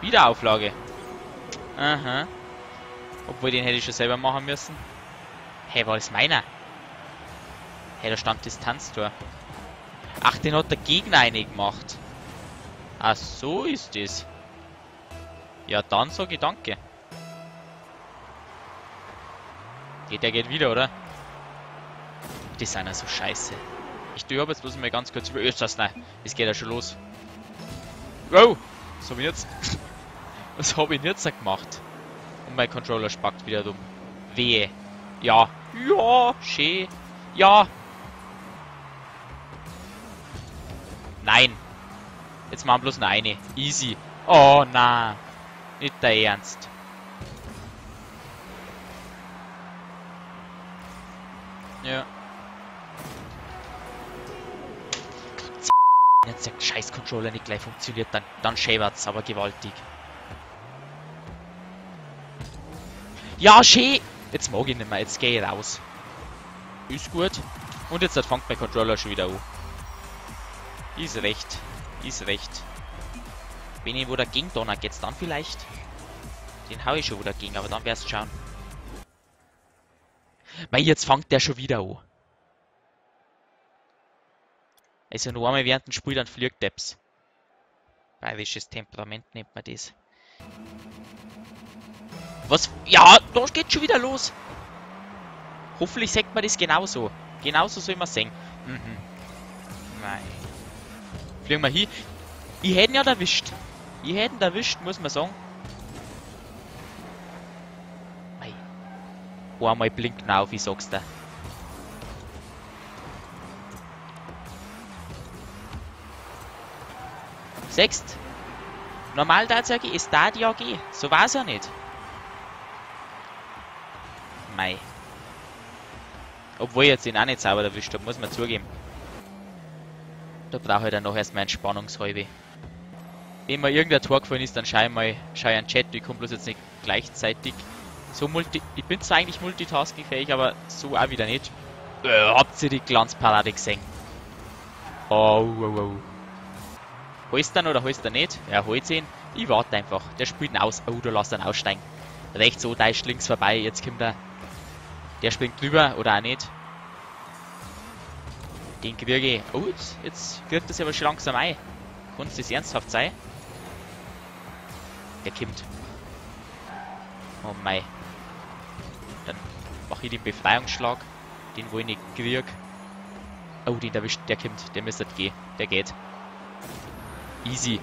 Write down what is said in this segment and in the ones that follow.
Wiederauflage. Aha. Obwohl, den hätte ich schon selber machen müssen. Hey, war das meiner? Hey, da stand Distanztor. Ach, den hat der Gegner eine gemacht. Ach, so ist das. Ja, dann sag ich danke. Der geht wieder, oder? Die sind ja so scheiße. Ich tue aber jetzt bloß mal ganz kurz über Östers. Nein, es geht ja schon los. Wow! Was hab ich jetzt? Was hab ich jetzt gemacht? Und mein Controller spackt wieder dumm. Wehe. Ja. Ja, schön. Ja. Nein. Jetzt machen wir bloß noch eine. Easy. Oh, na. Nicht der Ernst. Ja. Wenn jetzt der scheiß Controller nicht gleich funktioniert, dann schäbert's aber gewaltig. Ja, schön! Jetzt mag ich nicht mehr, jetzt gehe ich raus. Ist gut. Und jetzt fängt mein Controller schon wieder an. Ist recht. Ist recht. Wenn ich wo dagegen donner, geht's dann vielleicht? Den hau ich schon wo dagegen, aber dann wirst schauen. Weil jetzt fängt der schon wieder an. Also nur einmal während dem Spiel, dann fliegt Deps. Bayerisches Temperament nennt man das. Was? Ja, da geht schon wieder los. Hoffentlich sagt man das genauso. Genauso soll man sehen. Mhm. Nein. Fliegen wir hin. Ich hätte ihn ja erwischt. Ich hätte ihn erwischt, muss man sagen. Mei. Einmal blinken auf, ich sag's dir. Sechst. Normal Tatsache ist da die AG. So war's ja nicht. Mei. Obwohl ich jetzt ihn auch nicht sauber erwischt habe, muss man zugeben. Da brauche ich dann noch erstmal Entspannungshalbe. Wenn mir irgendein Tor gefallen ist, dann schau ich einen Chat, ich komme bloß jetzt nicht gleichzeitig. So ich bin zwar eigentlich multitaskingfähig, aber so auch wieder nicht. Habt ihr die Glanzparade gesehen? Oh, oh, oh. Holst du ihn oder holst du ihn nicht? Er holt ihn. Ich warte einfach. Der spielt ihn aus. Oh, da lässt er ihn aussteigen. Rechts so, da ist links vorbei. Jetzt kommt er. Der springt drüber oder auch nicht. Den kriege ich. Oh, jetzt kriegt das aber schon langsam ein. Kann es das ernsthaft sein? Der kommt. Oh mei. Dann mache ich den Befreiungsschlag. Den wo ich nicht krieg. Oh, den erwischt. Der kommt. Der müsste gehen. Der geht. Easy.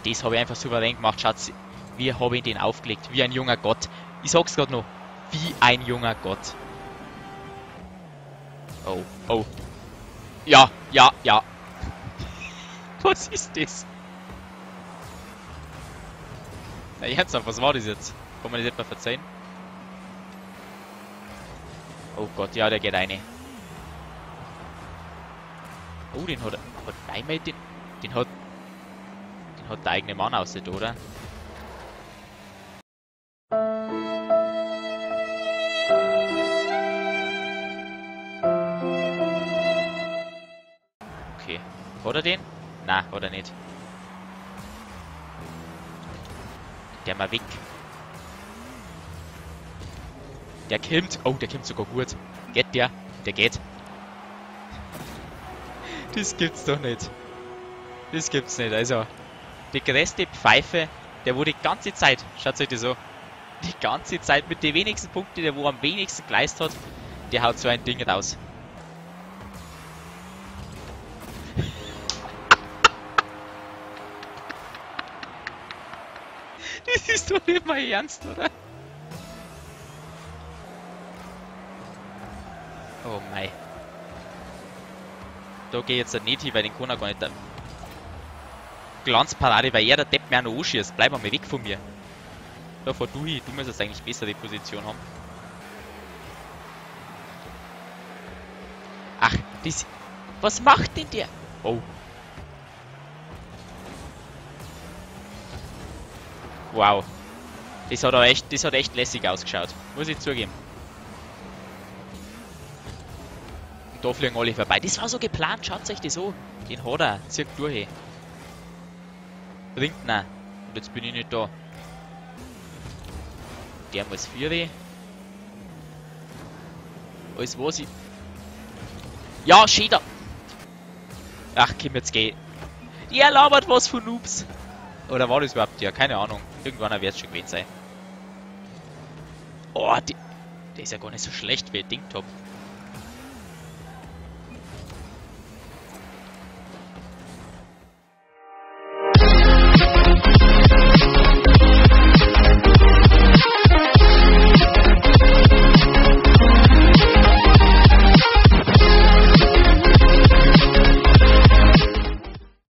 Das habe ich einfach souverän gemacht, Schatz. Wie habe ich den aufgelegt? Wie ein junger Gott. Ich sag's gerade noch. Wie ein junger Gott. Oh, oh. Ja, ja, ja. Was ist das? Na, ernsthaft, was war das jetzt? Kann man das etwa verzeihen? Oh Gott, ja, der geht eine. Oh, den hat einmal den hat der eigene Mann aussieht, oder? Okay. Hat er den? Nein, hat er nicht. Der mal weg. Der kommt. Oh, der kommt sogar gut. Geht der? Der geht. Das gibt's doch nicht. Das gibt's nicht. Also, die größte Pfeife, der wo die ganze Zeit, schaut euch das so, die ganze Zeit mit den wenigsten Punkten, der wo am wenigsten geleistet hat, der haut so ein Ding raus. Das ist doch nicht mal ernst, oder? Oh mei. Da geh ich jetzt nicht hin, weil den kann er gar nicht. Glanzparade, weil er der Depp mir auch noch anschießt. Bleib mal weg von mir. Da fahr du hin. Du müsstest eigentlich besser die Position haben. Ach, das... Was macht denn der? Oh. Wow. Das hat echt lässig ausgeschaut. Muss ich zugeben. Und da fliegen alle vorbei. Das war so geplant, schaut euch das an. Den hat er, zieht durch. Bringt ihn. Und jetzt bin ich nicht da. Der muss 4. Alles was ich... Ja, Schäder! Ach, komm, jetzt geh. Der labert was von Noobs. Oder war das überhaupt der? Keine Ahnung. Irgendwann wird es schon gewesen sein. Oh, der ist ja gar nicht so schlecht wie ich gedacht hab.